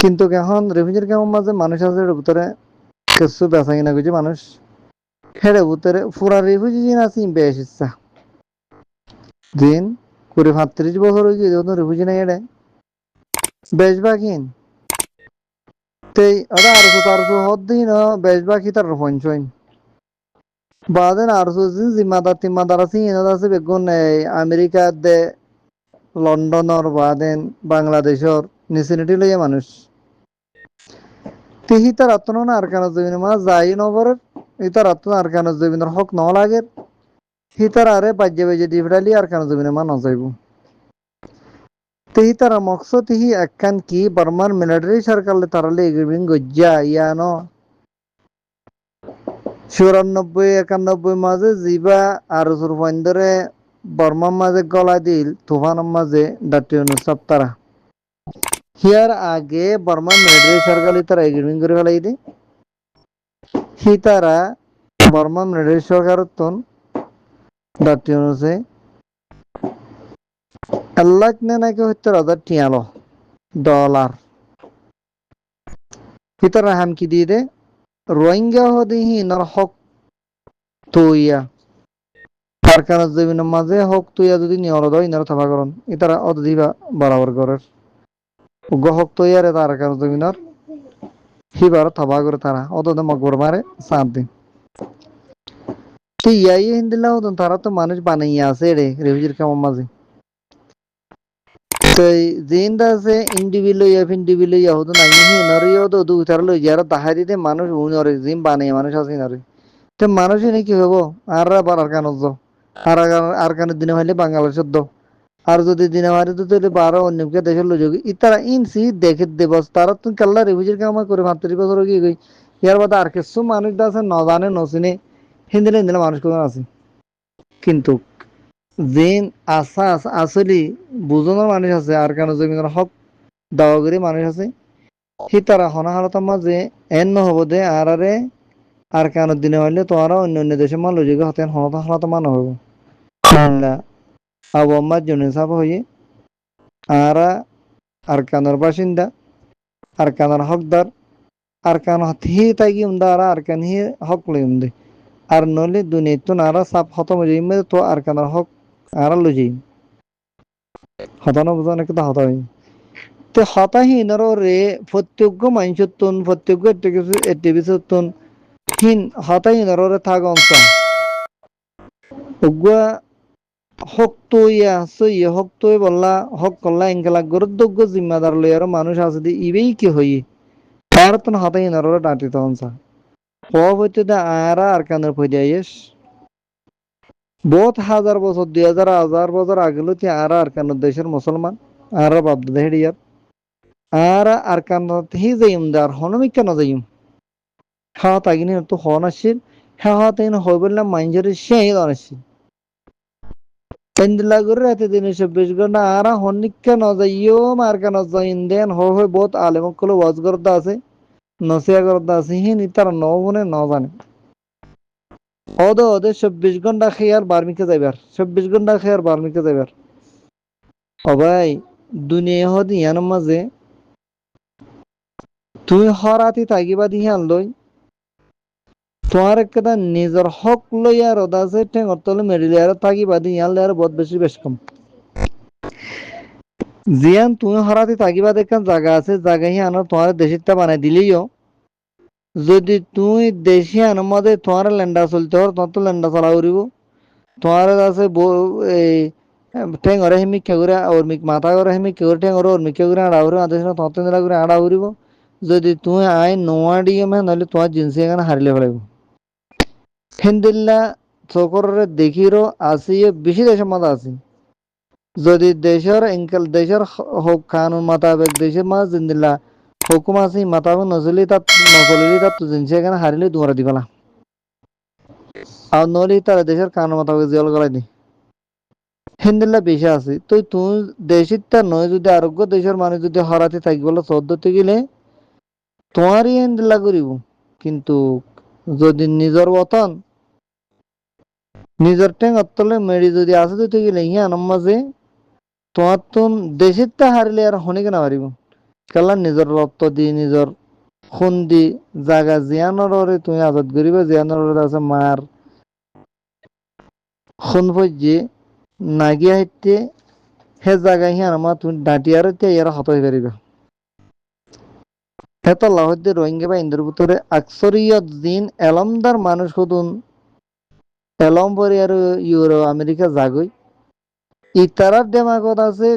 কিন্তু এখন রেফিউজির ক্যাম্পের মাঝে মানুষ আছে এর ভিতরে কিছু বেচা কিনা করছে মানুষ হেরে ভিতরে পুরা রেফিউজি জিন আছে বেশ ইচ্ছা দিন 20-35 বছর হয়ে গিয়ে যখন রেফিউজি নাই এড়ে বেশ বাকিন তেই ওটা আরো তারশো হদ দিন বেশ বাকি তার পঞ্চাইন বাদেন আরশো দিন জিম্মাদার টিম্মাদার আছে ইনাদ আছে বেগুন আমেরিকা দে লন্ডনের বাদেন বাংলাদেশর নিচিনিটি লইয়া মানুষ তেহি তার আত্মন আরকানের জমিন মা যাই নগরের ইতার আত্মন আরকানের জমিনের হক ন লাগে হি তার আরে বাজ্যে বাজ্যে দি ফেরালি আরকানের জমিনে মা নজাইব তেহি তারা মকসদ হি একখান কি বর্মার মিলিটারি সরকার তারালে এগ্রিমেন্ট গজ্জা ইয়ানো 94-91 মাঝে জিবা আর ধরে বর্মার মাঝে গলা দিল তুফানের মাঝে ডাটিউন সপ্তারা হিয়ার আগে বর্মার মিলিটারি সরকার তারা এগ্রিমেন্ট করে ফেলাই দি হি তারা বর্মার মিলিটারি সরকার ডাটিউনসে আল্লাহ নে নাকি 70,000 টিয়ালো ডলার হি তারা হামকি দিয়ে দে রোহিঙ্গা হদিহি নর হক তুইয়া আরকানের জমিনের মাঝে হক তুইয়া যদি নিয়র দয় ইনার থাবা করন ইতারা অত দিবা বরাবর করার উগ্র হক তুইয়ার এটা আরকানের জমিনের হিবার থাবা করে তারা অত মকবর মারে সাত দিন তো ইয়াই হিন্দিল্লাহ হতন তারা তো মানুষ বানাইয়া আছে রে রেফিউজির কামার মাঝে তো জিন্দা আছে ইন্ডিভিলইয়া হতো না ইহি নরিও তো দু তার লই যারা তাহারি দে মানুষ উনরে জিম বানাই মানুষ আছে নরে তো মানুষ এনে কি হবো আর বার আরকানত যাও আর আরকানের দিনে হইলে বাংলাদেশের দাও আর যদি দিনে মারি তো তাহলে 12 অন্যকে দেশের লোক ইতারা ইনসি দেখে দেবস তারা তুমি কাল্লা রেফিউজির কামা করে 35 বছর গিয়ে গই ইয়ার বাদে আর কিছু মানুষ আছে ন জানে নচিনে হিন্দিলে হিন্দিলে মানুষ কোন আছে কিন্তু যেন আসাস আসলি বুঝনের মানুষ আছে আর কেন জমিনের হক দাওয়াগিরি মানুষ আছে সি তারা হনাহারতার মাঝে এন নহব দে আর কেন দিনে হইলে তোমরা অন্য অন্য দেশের মানুষ যোগে হতেন হনাহারতা মান হব না আবু আম্মাদ জুনিন সাহেব হয়ে আরা আর কানের বাসিন্দা আর কানের হকদার আর কান হি তাই উমদা আর কান হি হক লই উমদে আর নলে দুনিয়া তো নারা সাপ হতম যাইমে তো আর কানের হক আর লই যাই হতানো বুঝানো কিন্তু হতাই তে হতাহীনর রে প্রত্যেক মানুষত্বন প্রত্যেক এটিভিসত্বন হিন হতাহীনর রে থাক অংশ উগুয়া হক তৈয়া সইয়ে হক তৈ বললা হক কল্লা এঙ্গেলা গরুদ্যোগ্য জিম্মাদার লইয়ার মানুষ আছে দি ইবেই কি হই তার তন হতাহীনর রে ডাঁটিত অংশ হইতে দা আরা আর কানের ফইদাইস বহুত হাজার বছর 2000 বছর আগেলো তি আর কানের দেশের মুসলমান আর বাপ দেহেড়িয়ার আর কানত হি যাইম দার হনমিক কেন যাইম হা তাগিনি তো হন আসছিল হা তাইন হই বললাম মাইঞ্জের সেই আসছিল পেন্দিলা করে রাতে দিন 24 ঘন্টা আর হনিক কেন যাইও মার কেন যাইন দেন হই বহুত আলেম কল ওয়াজ করতে আছে নসিয়া করতে আছে হিন তার নবনে ন জানে ওদে 24 ঘন্টা খেয়ার বার্মিকে যাইবার 24 ঘন্টা খেয়ার বার্মিকে যাইবার ও ভাই দুনিয়া হদি ইয়ানোর মাঝে তুই হরাতি থাকিবা দিহান লই তোমার একটা নিজের হক লইয়া রদাসে ঠেঙর তলে মেরিলে আর থাকিবা দিহান লই আর বহুত বেশ কম জিয়ান তুমি হরাতি থাকিবা দেখান জায়গা আছে জায়গা হি আনো তোমার দেশিটা বানাই দিলেইও যদি তুই দেশি আনো মধ্যে তোমার ল্যান্ডা চলতে হর তোমার তো ল্যান্ডা চলা করিব তোমার আছে এই ঠেঙরে হেমিকা করে অর্মিক মাথা করে হেমিকা করে ঠেঙরে অর্মিকা করে আড়া করিব আদেশ তত নিলা করে আড়া করিব যদি তুমি আই নোয়া দিয়ে মানে নইলে তোমার জিন্সি এখানে হারিলে ফেলাইব ফেন্দিল্লা চকরের দেখিরও আসিয়ে বেশি দেশের মধ্যে আছে যদি দেশের এঙ্কেল দেশের হোক কানুন মোতাবেক দেশের মাঝ জিন্দিল্লা হুকুম আছে মোতাবেক নচলিলে তার জিন্সি এখানে হারিলে দুয়ারা দিবেলা আর নইলে তারা দেশের কানুন মোতাবেক জেল গলাই দি হিন্দিল্লা বেশি আছে তো তুমি দেশির তা নয় যদি আরোগ্য দেশের মানুষ যদি হরাতে থাকি বলে চোদ্দতে গেলে তোমারই হিন্দিল্লা করিব কিন্তু যদি নিজের বতন নিজের ঠেং অতলে মেরি যদি আসে দিতে গেলে ইয়া মাঝে তোমার তো দেশের তা হারিলে আর হনে কেনা পারিব কেলা নিজের রক্ত দি নিজের খুন দি জাগা জিয়ানোর তুমি আজাদ করিবা জিয়ানোর আছে মার খুন ফজ্জি নাগিয়া হিতে হে জায়গায় হিয়ার মা তুমি ডাঁটিয়ার ইয়ার হত হয়ে পারিবা হেত লাহদ্দি রোহিঙ্গা বা ইন্দ্র ভিতরে আকসরিয়ত দিন এলমদার মানুষ হতুন এলম পরে আর ইউরো আমেরিকা জাগই ইতারার ডেমাগত আছে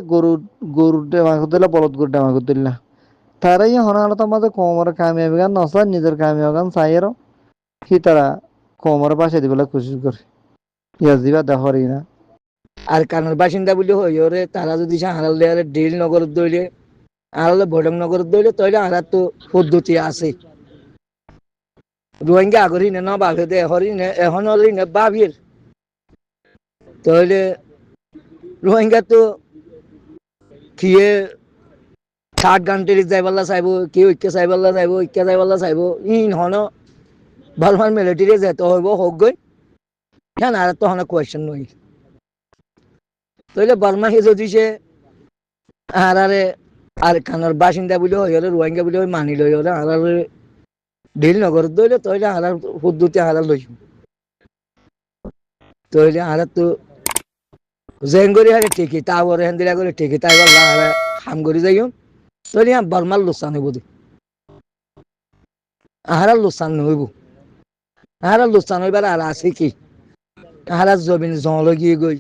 গরুর ডেমাগত দিলে বলদ গরুর ডেমাগত দিল না তারাই হনাহত মাঝে কোমর কামিয়াবি গান নসার নিজের কামিয়াব গান চাইয়েরও কি তারা কোমর পাশে দিবলৈ কোশিশ করে ইয়াজ দিবা দেখরি না আর কানের বাসিন্দা বলে হই ওরে তারা যদি হারাল দেয়ারে ডিল নগর দইলে আড়ালে ভৈরব নগর দইলে তইলে আড়ার তো পদ্ধতি আছে রোহিঙ্গা আগরি নে না বাঘে দে হরি নে এখন হলি নে বাবির তইলে রোহিঙ্গা তো কিয়ে থার্ড কান্ট্রি যাইবাল্লা চাইব কেউ ইকে চাইবাল্লা চাইব ইকে যাইবাল্লা চাইব ইন হন ভালমান মিলিটারি যেতে হইব হোক গই হ্যাঁ আর তো হন কোয়েশ্চেন নই তইলে বর্মা হে যদি সে আরে আর কানার বাসিন্দা বলে হই ওরে রোহিঙ্গা বলে মানি লই ওরে আরে ডিল নগর দইলে তইলে আরার পদ্ধতি আরার লই তইলে আরার তো জেঙ্গরি হারে ঠিকই তা বরে হেন্দিরা করে ঠিকই তাই বললা আরে হাম করি যাইও তইলে বর্মার লোকসান হইব আহারার লোকসান হইব আহারার লোকসান হইবার আর আছে কি আহারার জমিন জল গিয়ে গই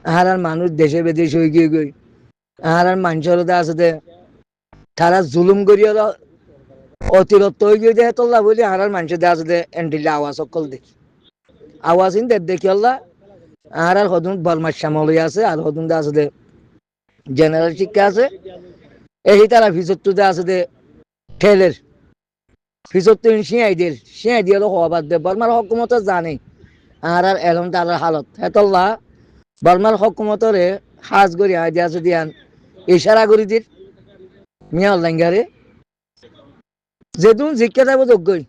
আহারার মানুষ দেশে বিদেশ হয়ে গিয়ে গই আহারার মানুষের আছে তারা জুলুম করিয়া অতিরিক্ত হয়ে গিয়ে দেয় তোল্লা বলি আহারার মানুষের আছে দে এন্টিলে আওয়াজ সকল দেখি আওয়াজ ইন দেখি আল্লাহ আহারার হদুন বর্মার শ্যামলি আছে আর হদুন আছে দে জেনারেল শিক্ষা আছে এই তারা ভিতরতে আছে দে ঠেলের ভিতরতে শিয়াই দিয়ে হওয়া বাদ দে বর্মার হকুমত জানে আর এলম তার হালত হেতল্লা বর্মার হকুমতরে সাজ করি আয় দিয়া আছে দিয়ান ইশারা করি দির মিয়া লাঙ্গারে যেদুন জিজ্ঞা যাবো যোগ্যই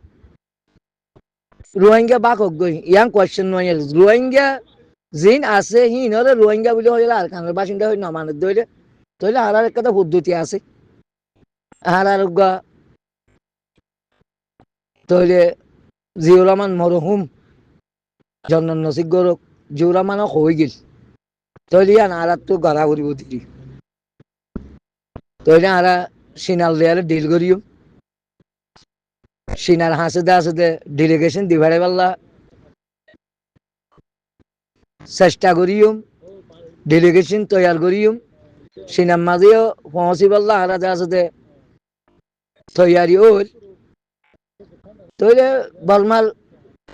রোহিঙ্গা বাক অজ্ঞই ইয়াং কোয়েশ্চেন নয় রোহিঙ্গা জিন আছে হি নরে রোহিঙ্গা বলে হইলে আর কানের বাসিন্দা হই নমানত দইলে তইলে আর একটা পদ্ধতি আছে আর তইলে জিউর রহমান মরহুম জন্ম নসিব গৌরব জিউর রহমান হয়ে গেল তইলে আর তো গড়া করিব দিদি তইলে আর সিনাল দেয়ালে ডিল করিও সিনার হাসে দে ডেলিগেশন দিবারে পাল্লা চেষ্টা করিও ডেলিগেশন তৈয়ার করিও সিনার মাঝেও পৌঁছি পাল্লা আর আছে তৈয়ারি ওর তইলে বলমার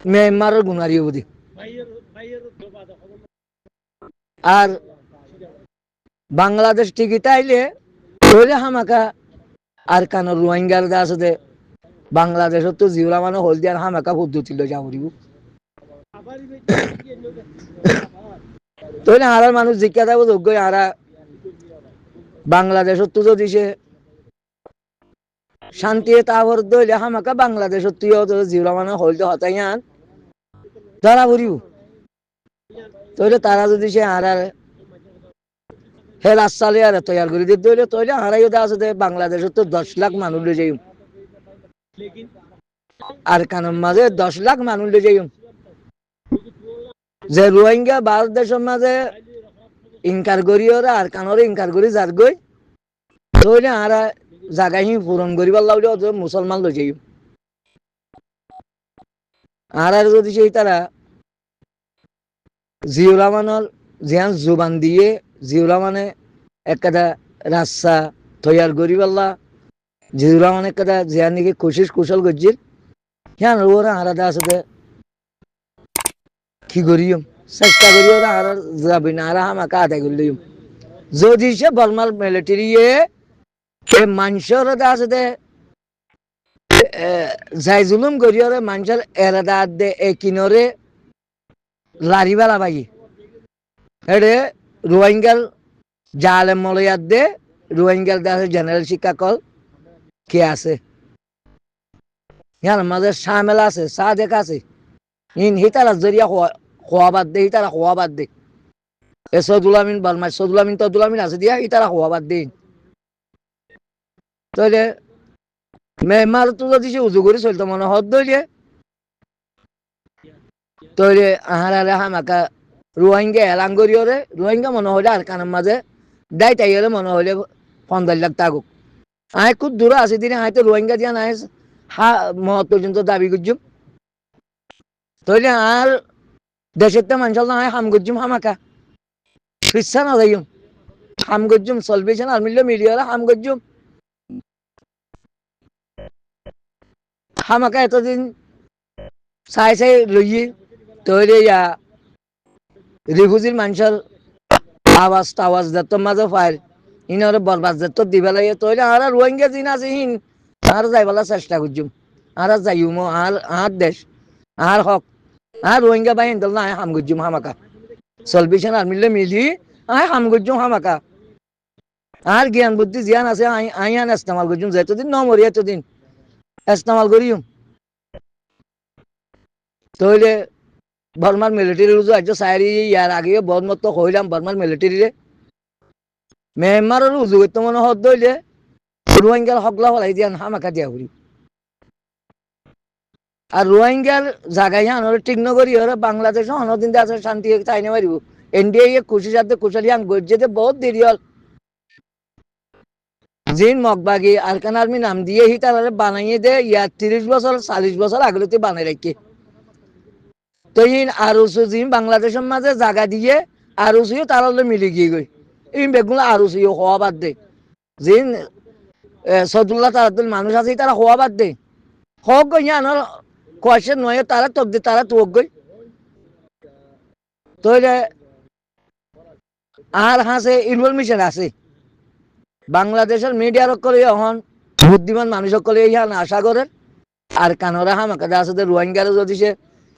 মেম্মারের গুণারি বুঝি আর বাংলাদেশ টিকিট আইলে তইলে হামাকা আর কানোর রোহিঙ্গার আছে বাংলাদেশত তো জিওরা মানে হলদিয়ার হামাকা পদ্ধতি লই যাব দিব তইলে আর মানুষ জিজ্ঞা যাব যোগ্য আর বাংলাদেশত তো যদি সে শান্তি তাবর দইলে হামাকা বাংলাদেশত তুই জিওরা মানে হলদি হতাই আন ধরা পড়িব তইলে তারা যদি সে আর হে রাস্তালে আর তৈয়ার করে দিতে দইলে তইলে হারাইও আছে বাংলাদেশত তো 10 লাখ মানুষ লই যাই আর কানের মাঝে 10 লাখ মানুষ লই যাই যে রোহিঙ্গা ভারতদেশের মাঝে ইনকার করি ওরা আর কানরে ইনকার করি যার গই তইলে আর জায়গাহি পূরণ করিবার লাগলে মুসলমান লই যাই আর যদি সেই তারা জিওরা মানর জিয়ান জুবান দিয়ে জিওরা মানে একটা রাস্তা তৈয়ার করি পাল্লা জিওরা মানে একটা জিয়ান নাকি কোশিশ কুশল করছিল হ্যাঁ ওরা আলাদা আছে কি করিও চেষ্টা করি ওরা আর যাবি না আর আমাকে আদায় করলি যদি সে বলমার মিলিটারি মানুষের আছে যাই জুলুম করি ওরে মানুষের এরাদা দে কিনরে লারি বেলা পাই এড়ে রোহিঙ্গার জালে মলয়ার দে রোহিঙ্গার আছে জেনারেল শিক্ষা কল কে আছে ইয়ার মাঝে সামেল আছে সাদেক আছে ইন হিতারা জরিয়া খোয়া বাদ দে হিতারা খোয়া বাদ দে এ সদুল আমিন বালমার সদুল আমিন তদুল আমিন আছে দিয়া হিতারা খোয়া বাদ দে তাহলে মেহমার তো যদি সে উজু করে চলতো মনে হত দইলে তাহলে আহারে হামাকা রোহিঙ্গা এলান করিওরে রোহিঙ্গা মনে হলে আর কানের মাঝে দায় তাই হলে মনে হলে 15 লাখ তাগুক আয় খুব দূরে আছে দিনে আয় তো রোহিঙ্গা দিয়া নাই মত পর্যন্ত দাবি করছুম তাহলে আর দেশের তো মানুষ আয় হাম করছুম হামাকা ফিরছা না যাইম হাম করছুম সলভেশন আর মিলিয়ে হাম করছুম হামাকা এতদিন চাই চাই লইয়ে তৈরি রিফিউজির মানুষের আওয়াজ টাওয়াজ যত মাঝে ফাইল ইনরে বরবাদ যত দিবে লাগে তৈরি আর রোহিঙ্গা দিন আছে হিন আর যাইবেলা চেষ্টা করছুম আর যাইম আর দেশ আর হক আর রোহিঙ্গা বাই হিন্দল না হাম করছুম হামাকা সলভেশন আর মিলি হাম করছুম হামাকা আর জ্ঞান বুদ্ধি জ্ঞান আছে আইয়ান ইস্তেমাল করছুম যতদিন ন মরি এতদিন ইস্তেমাল করিম তাহলে বর্মার মিলিটারি আজ সাইরি ইয়ার আগে বহুত মতো কইলাম বর্মার মিলিটারি মেহমারের উজু করতে মনে হত দইলে রোহিঙ্গার হকলা হলাই দিয়ান হামাকা দিয়া করি আর রোহিঙ্গার জায়গায় আনরে ঠিক নগরী হরে বাংলাদেশ অনদিন আছে শান্তি চাইনে মারিব এনডিএ খুশি সাথে কুশালি আন গজ্জেতে বহুত দেরি হল জিন মগবাগি আরকান আর্মি নাম দিয়ে হি তারা বানাইয়ে দে ইয়ার 30 বছর 40 বছর আগলতে বানাই রাখে তো ইন আরুসু জিম বাংলাদেশের মাঝে জায়গা দিয়ে আরুসিও তার মিলি গিয়ে গই এই বেগুলো আরুসিও হওয়া বাদ দে জিন সদুল্লাহ তারাতুল মানুষ আছে তারা হওয়া বাদ দে হক গই আনার কোয়েশ্চেন নয় তারা তক দে তারা তো গই তো আর হাসে ইনফরমেশন আছে বাংলাদেশের মিডিয়ার সকলে এখন বুদ্ধিমান মানুষ সকলে ইহান আশা করেন আর কানরা হামাকা আছে রোহিঙ্গার যদি সে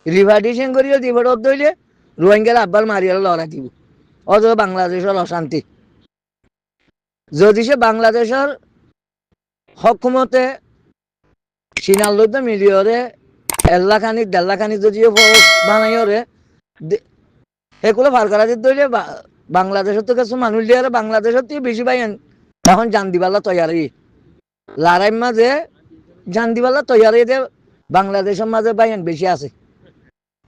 রিভার্ডিশন করিও দিব দইলে রোহিঙ্গার আব্বার মারিয়াল লড়া দিব অথচ বাংলাদেশের অশান্তি যদি সে বাংলাদেশের হকুমতে সিনাল্লতে মিলিয়রে 1,00,000 যদি বানাইরে এগুলো ফার করা যেত দইলে বাংলাদেশের তো কিছু মানুষ দিয়ে বাংলাদেশের থেকে বেশি পাইন এখন জান দিবাল্লা তৈয়ারি লড়াই মাঝে জান দিবাল্লা তৈয়ারি দে বাংলাদেশের মাঝে পাইন বেশি আছে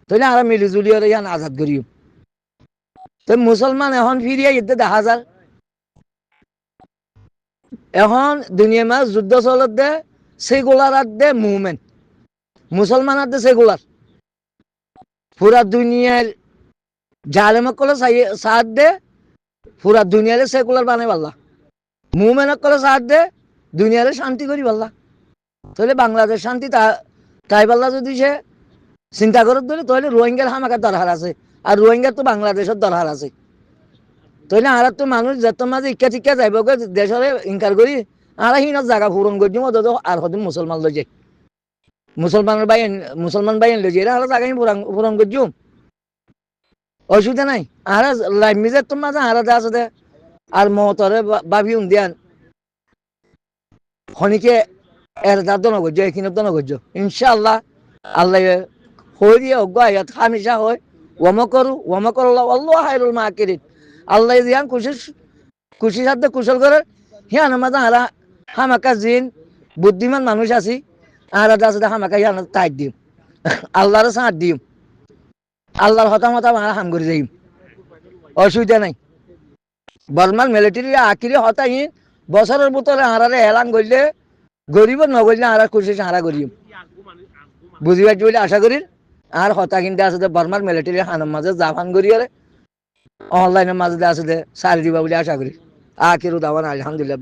তাহলে আর মিলিজুলি ইয়ান আজাদ করিও তো মুসলমান এখন ফিরিয়ে যেতে দেখা যায় এখন দুনিয়া মাঝ যুদ্ধ চলত দে সেগুলার আর দে মুভমেন্ট মুসলমান আর দে সেগুলার পুরা দুনিয়ার জালেমক কলে সাথ দে পুরা দুনিয়ারে সেকুলার বানাই পারলা মুভমেন্ট কলে সাথ দে দুনিয়ারে শান্তি করি পারলা তাহলে বাংলাদেশ শান্তি তাই পারলা যদি সে চিন্তা করত ধরে তাহলে রোহিঙ্গার হামাকার দরকার আছে আর রোহিঙ্গার তো বাংলাদেশের দরকার আছে তাহলে আর তো মানুষ যত মাঝে ইচ্ছা টিকা যাইব দেশের ইনকার করি আর হিনত জায়গা পূরণ করছি মতো আর হদিন মুসলমান লই যায় মুসলমান বাইন লই যায় আর জায়গা পূরণ করছি অসুবিধা নাই আর লাইফ মিজের তো মাঝে আর আছে দে আর মতরে ভাবি দিয়ান খনিকে এর দাদ নগর্য এখানে তো নগর্য ইনশাআল্লাহ আল্লাহ হয়ে দিয়ে অজ্ঞ আয়াত হামেশা হয় ওয়ামা করু আল্লাহ হায়রুল মাকিরিন আল্লাহ দিয়ান খুশি সাথে কুশল করে হিয়ান মাঝে হারা হামাকা জিন বুদ্ধিমান মানুষ আছি আর আছে হামাকা হিয়ান তাই দিম আল্লাহর সাথ দিম আল্লাহর হতামতা হাম করে যাইম অসুবিধা নাই বর্মার মিলিটারি আখিরি হতাহীন বছরের ভিতরে হারারে এলান করলে গরিব নগরলে আর খুশি হারা করিম বুঝি পারছি বলে আশা করি আর হতা কিনতে আছে বর্মার মিলিটারি হানার মাঝে জাপান করিয়ারে অনলাইনের মাঝে আছে সারি দিবা বলে আশা করি আখিরু দাওয়ান আলহামদুলিল্লাহ।